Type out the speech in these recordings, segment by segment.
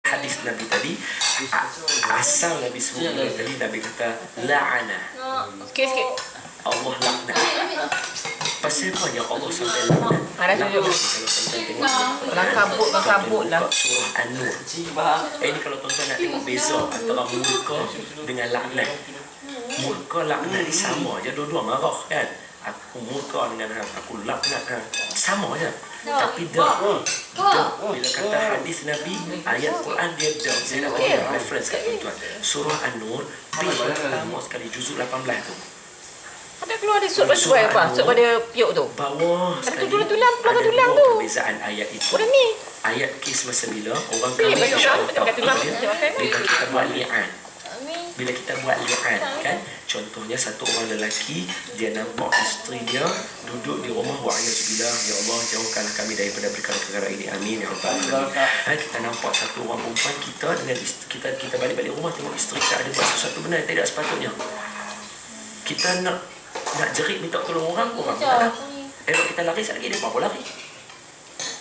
hadis Nabi tadi, asal Nabi sebut tadi, Nabi kata la'ana. Sikit. Allah laknat. Pasal apa yang Allah sampai laknat? Ada tunjuk. Kalau tuan-tuan tengok Kabut lah. surah An-Nur. Ini kalau tuan-tuan nak tengok beza antara murka dengan laknat. Murka laknat ni sama je, dua-dua marah kan. Aku murka dengan hang, aku laknat hang, sama je. Tapi dah bila kata hadis Nabi, ayat Quran dia dah. Saya nak bagi reference kat tuan-tuan. Surah An-Nur pertama sekali juzuk 18 tu. Ada keluar ada sut bersuai apa? Sut pada piuk tu. Bawah Ada sekali tulang ada tulang dua tu. perbezaan ayat itu. Udah ni. Ayat kes masa bila orang Pilih kahwin baju insya-Allah pakai tulang. bila kita buat li'an. Bila kita buat li'an kan, contohnya satu orang lelaki dia nampak isteri dia duduk di rumah, wa'ayazubillah, ya Allah jauhkanlah kami daripada perkara-perkara ini, amin ya rabbal alamin. Kita nampak satu orang perempuan, kita dengan kita balik-balik rumah tengok isteri kita ada buat sesuatu benda yang tidak sepatutnya, kita nak jerit minta tolong orang tak ada. Kita lari sekali lagi dia apa lari.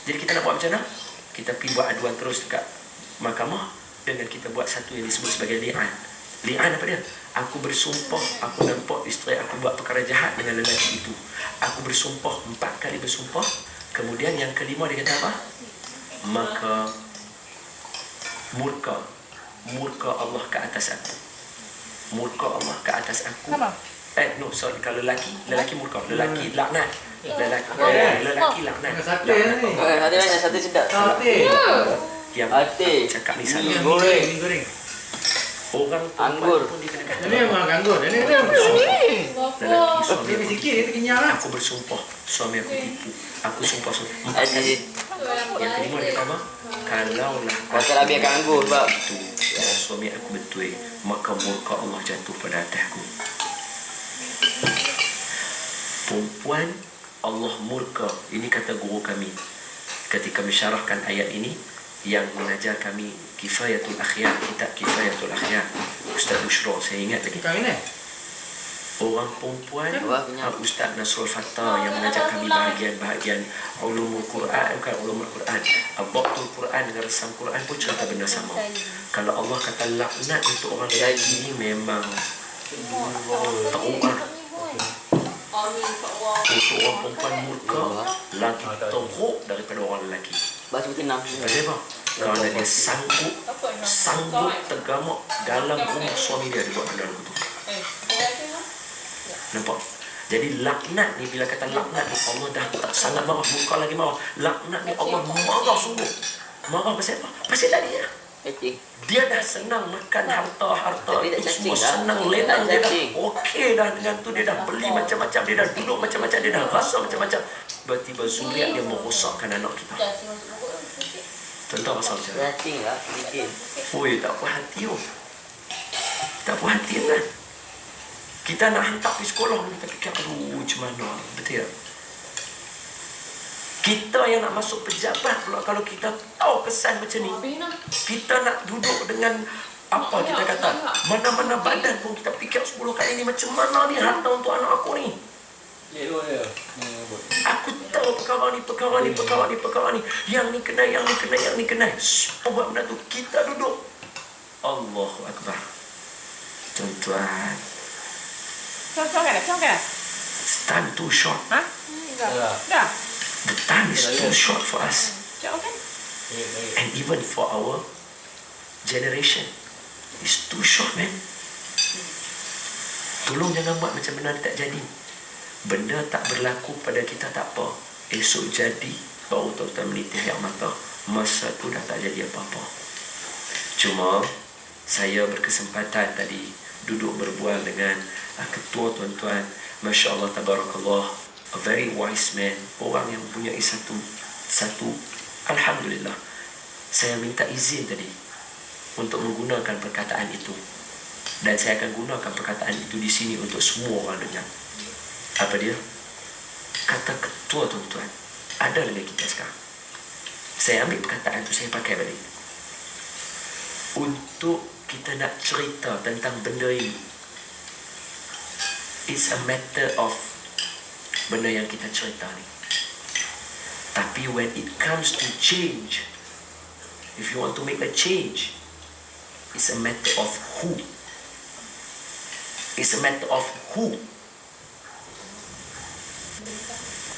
Jadi kita nak buat macam mana? Kita pergi buat aduan terus dekat mahkamah dengan kita buat satu yang disebut sebagai li'an. Li'an apa dia? Aku bersumpah, aku nampak isteri aku buat perkara jahat dengan lelaki itu. Aku bersumpah, 4 kali bersumpah. Kemudian yang kelima dia kata apa? Maka murka Allah ke atas aku. Murka Allah ke atas aku. No, sorry, kalau lelaki murka, lelaki laknat. Lelaki laknat. Sate ni. Ada banyak sate sedap. Sate. Yang Sate. cakap ni salah. Ini goreng. Orang Anggur. pun dia kena kata. Ini memang anggur. Ini Lelaki suami Ini sikit itu kenyang lah. aku bersumpah, suami aku tipu. Aku sumpah. Aziz. Yang kelima dia kata apa? Kalaulah Pasal Abi akan anggur sebab itu suami aku betul, maka murka Allah jatuh pada atasku. Perempuan Allah murka. Ini kata guru kami ketika mensyarahkan ayat ini, yang mengajar kami Kifayatul Akhyar, kitab Kifayatul Akhyar, Ustaz Bushra, saya ingat lagi. Kau ini? Orang perempuan, Ustaz Nasrul Fattah yang mengajar kami bahagian-bahagian ulumul Quran, bukan ulumul Quran, Abaqtul Quran dengan resam Quran pun cerita benda sama. Kalau Allah kata laknat untuk orang lelaki ini memang teruk. Untuk orang perempuan murka lagi teruk daripada orang lelaki. Baca tenang. Pasal apa? Kerana dia sanggup tergamak dalam rumah suami dia buat benda tu. Nampak? Jadi laknat ni, bila kata laknat ni, Allah dah tak sangat marah, bukan lagi marah. Laknat ni Allah marah sungguh. Marah pasal apa? Pasal tadi ya. Dia dah senang makan harta itu semua, senang lenang, dia dah okey dah dengan tu, dia dah beli macam-macam, dia dah duduk macam-macam, dia dah rasa macam-macam. Tiba-tiba zuriat dia merosakkan anak kita. Tentang pasal macam mana? Cacing lah, bikin. Oi, tak puas hati oh. Tak puas hati kan? Kita nak hantar pergi sekolah, kita fikir, aduh macam mana? Betul tak? Kita yang nak masuk pejabat pula, kalau kita tahu kesan macam ni, kita nak duduk dengan apa kita kata, mana-mana badan pun kita fikir 10 kali ni, macam mana ni harta untuk anak aku ni. Aku tahu perkara ni, yang ni kena. Semua buat benda tu, kita duduk. Allahu Akbar. Tuan-tuan, time too short. Dah. The time is too short for us. And even for our generation, it's too short, man. Tolong jangan buat macam benda tak jadi. Benda tak berlaku pada kita tak apa. Esok jadi, baru tuan-tuan menitih air mata. Masa tu dah tak jadi apa-apa. Cuma, saya berkesempatan tadi duduk berbual dengan ketua tuan-tuan. Masya Allah, tabarakallah. A very wise man, orang yang mempunyai satu alhamdulillah. Saya minta izin tadi untuk menggunakan perkataan itu, dan saya akan gunakan perkataan itu di sini untuk semua orang dengar. Apa dia? Kata ketua tuan-tuan ada dalam kita sekarang. Saya ambil perkataan itu, saya pakai balik untuk kita nak cerita tentang benda ini. It's a matter of benda yang kita cerita ni. Tapi when it comes to change, If you want to make a change, it's a matter of who. It's a matter of who.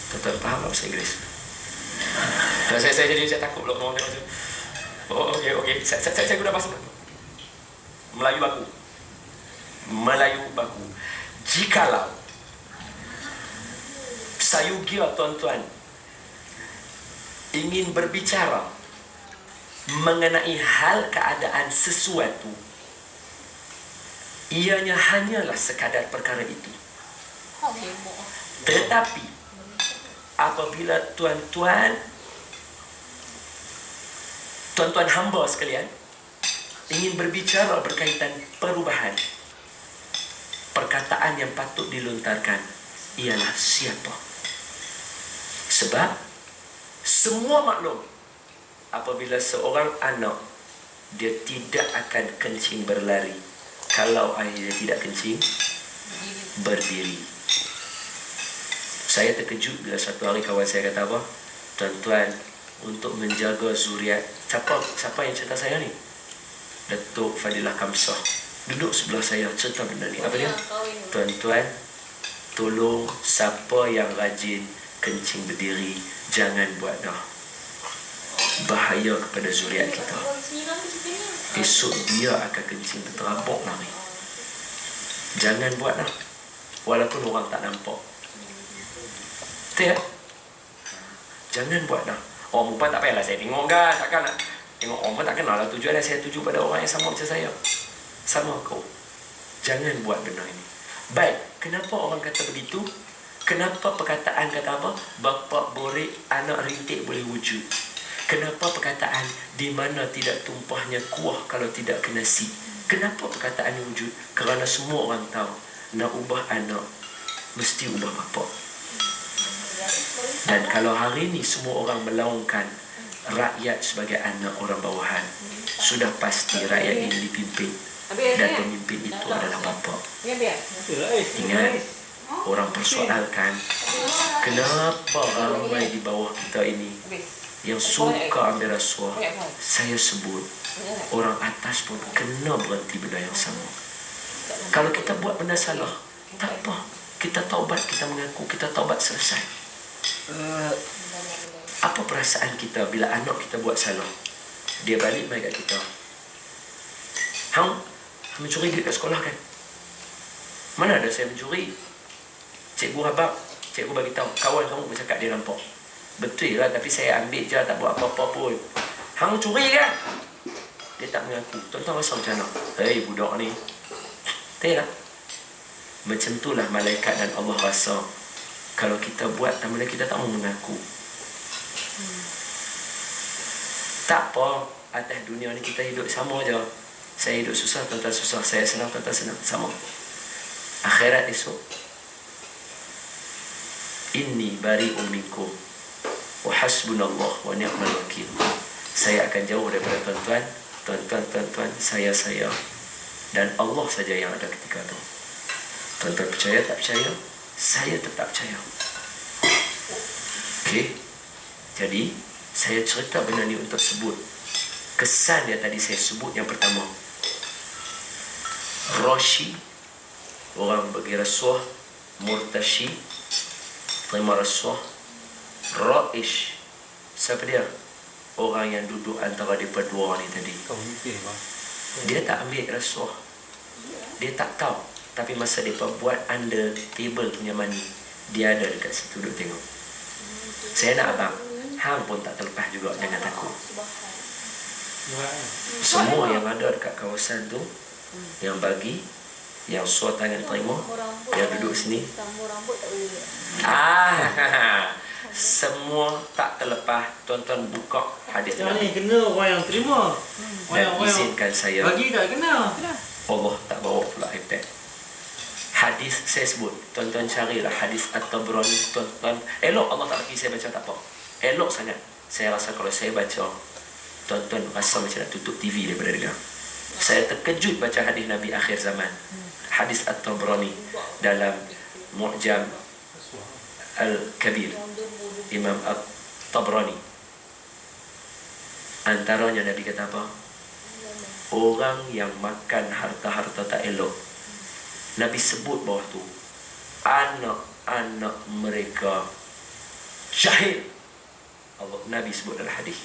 Tuan-tuan faham tak bahasa Inggeris? Saya jadi saya takut pula ngomong macam tu. Oh, okey. Saya guna bahasa Melayu baku. Melayu baku. Jikalau sayugia tuan-tuan ingin berbicara mengenai hal keadaan sesuatu, ianya hanyalah sekadar perkara itu. Tetapi apabila tuan-tuan hamba sekalian ingin berbicara berkaitan perubahan, perkataan yang patut dilontarkan ialah siapa. Sebab semua maklum, apabila seorang anak, dia tidak akan kencing berlari kalau ayahnya tidak kencing berdiri. Saya terkejut bila satu hari kawan saya kata apa, tuan-tuan, untuk menjaga zuriat, siapa yang cerita saya ni? Datuk Fadilah Kamsah duduk sebelah saya cerita benda ni. Apa dia? Tuan-tuan, tolong siapa yang rajin kencing berdiri, jangan buat dah. Bahaya kepada zuriat kita. Esok dia akan kencing berterabuk lari. Jangan buat dah, walaupun orang tak nampak. Betul ya? Jangan buat dah. Orang perempuan tak payahlah saya tengok kan, takkan nak tengok orang pun tak kenal lah. Tujuan saya tuju pada orang yang sama macam saya. Sama kau. Jangan buat benda ini. Baik, kenapa orang kata begitu? Kenapa perkataan kata apa? Bapa borek, anak rintik boleh wujud. Kenapa perkataan di mana tidak tumpahnya kuah kalau tidak kena si? Kenapa perkataan ini wujud? Kerana semua orang tahu nak ubah anak mesti ubah bapa. Dan kalau hari ini semua orang melaungkan rakyat sebagai anak orang bawahan, sudah pasti rakyat ini dipimpin dan pemimpin itu adalah bapa. Ingat, orang persoalkan kenapa ramai di bawah kita ini yang suka ambil rasuah. Saya sebut orang atas pun kena berhenti benda yang sama. Kalau kita buat benda salah, tak apa, kita taubat, kita mengaku, kita taubat, selesai. Apa perasaan kita bila anak kita buat salah, dia balik mai kat kita, hang mencuri duit kat sekolah kan? Mana ada saya mencuri? Cikgu habaq, cikgu bagi tahu, kawan kamu bercakap dia nampak. Betul lah, tapi saya ambil je, tak buat apa-apa pun. Hang curi kan? Dia tak mengaku. Tuan-tuan rasa macam mana? Hei budak ni. Betul lah. Macam itulah malaikat dan Allah rasa kalau kita buat, tambah kita tak mau mengaku. Tak apa, atas dunia ni kita hidup sama je. Saya hidup susah, tuan-tuan susah. Saya senang, tuan-tuan senang. Sama. Akhirat esok, inni bari'un minkum wa hasbunallah wa ni'mal wakil. Saya akan jauh daripada tuan-tuan, tuan-tuan, saya dan Allah saja yang ada ketika itu. Tuan-tuan percaya tak percaya, saya tetap percaya. Okey. Jadi saya cerita benda ni untuk sebut kesan dia tadi saya sebut. Yang pertama, Rashi, orang bagi rasuah. Murtashi, terima rasuah. Raish, siapa dia? Orang yang duduk antara mereka dua ni tadi. Dia tak ambil rasuah, dia tak tahu. Tapi masa mereka buat under table punya money, dia ada dekat situ duduk tengok. Saya nak abang, hang pun tak terlepas juga, jangan takut. Semua yang ada dekat kawasan tu, yang bagi, yang suar tangan terima, yang duduk sini, semua tak terlepas. Tuan-tuan buka hadis ni kena orang yang terima. Dan izinkan saya, Bagi tak kena. Allah tak bawa pula iPad. Hadis saya sebut, tuan-tuan carilah hadis At-Tabrani. Tuan-tuan, elok Allah tak bagi saya baca, tak apa. Elok sangat. Saya rasa kalau saya baca, tuan-tuan rasa macam nak tutup TV daripada dengar. Saya terkejut baca hadis Nabi akhir zaman. Hadis At-Tabrani dalam Mu'jam Al-Kabir, Imam At-Tabrani. Antaranya Nabi kata apa? Orang yang makan harta-harta tak elok, Nabi sebut bawah tu, anak-anak mereka jahil. Allah, Nabi sebut dalam hadis,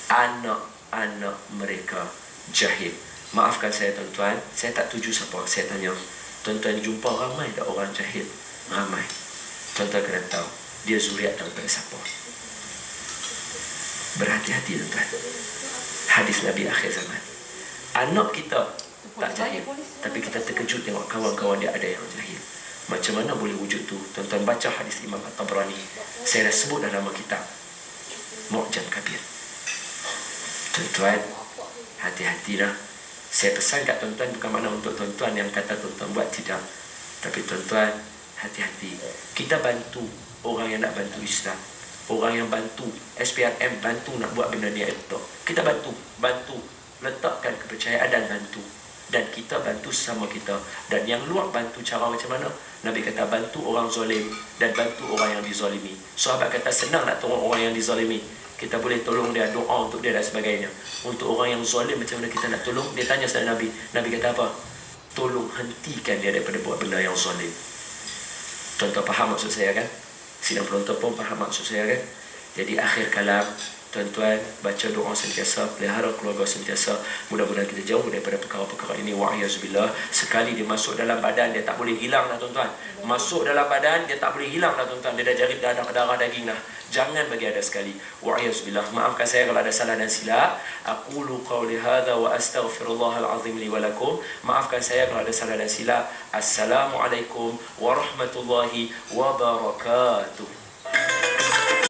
anak-anak mereka jahil. Maafkan saya tuan-tuan, saya tak tuju siapa. Saya tanya, tuan-tuan jumpa ramai tak orang jahil? Ramai. Tuan-tuan kena tahu, dia zuriat daripada siapa. Berhati-hati tuan-tuan. Hadis Nabi akhir zaman. Anak kita tak jahil, tapi kita terkejut tengok kawan-kawan dia ada yang jahil. Macam mana boleh wujud tu? Tuan-tuan baca hadis Imam At-Tabrani. Saya dah sebut dalam kitab Mu'jam Kabir. Tuan-tuan, hati-hatilah. Saya pesan kat tuan-tuan bukan makna untuk tuan-tuan yang kata tuan-tuan buat, tidak. Tapi tuan-tuan, hati-hati. Kita bantu orang yang nak bantu Islam. Orang yang bantu SPRM, bantu nak buat benda ni elok. Kita bantu, letakkan kepercayaan dan bantu. Dan kita bantu sesama kita. Dan yang luar bantu cara macam mana? Nabi kata bantu orang zalim dan bantu orang yang dizalimi. Sahabat kata senang nak tolong orang yang dizalimi. Kita boleh tolong dia, doa untuk dia dan sebagainya. Untuk orang yang zalim macam mana kita nak tolong? Dia tanya sama Nabi. Nabi kata apa? Tolong hentikan dia daripada buat benda yang zalim. Tuan-tuan faham maksud saya kan? Sidang penonton pun faham maksud saya kan? Jadi akhir kalam, tuan-tuan baca doa sentiasa, pelihara keluarga sentiasa. Mudah-mudahan kita jauh daripada perkara-perkara ini. Wa'iyazbillah. Sekali dia masuk dalam badan, dia tak boleh hilang dah tuan-tuan. Masuk dalam badan, dia tak boleh hilang dah tuan-tuan. Dia dah jadi darah daging dah. Jangan bagi ada sekali. Wa'iyazbillah. Maafkan saya kalau ada salah dan silap. Aqulu qawli hadha wa astaghfirullahal azim li walakum. Maafkan saya kalau ada salah dan silap. Assalamualaikum warahmatullahi wabarakatuh.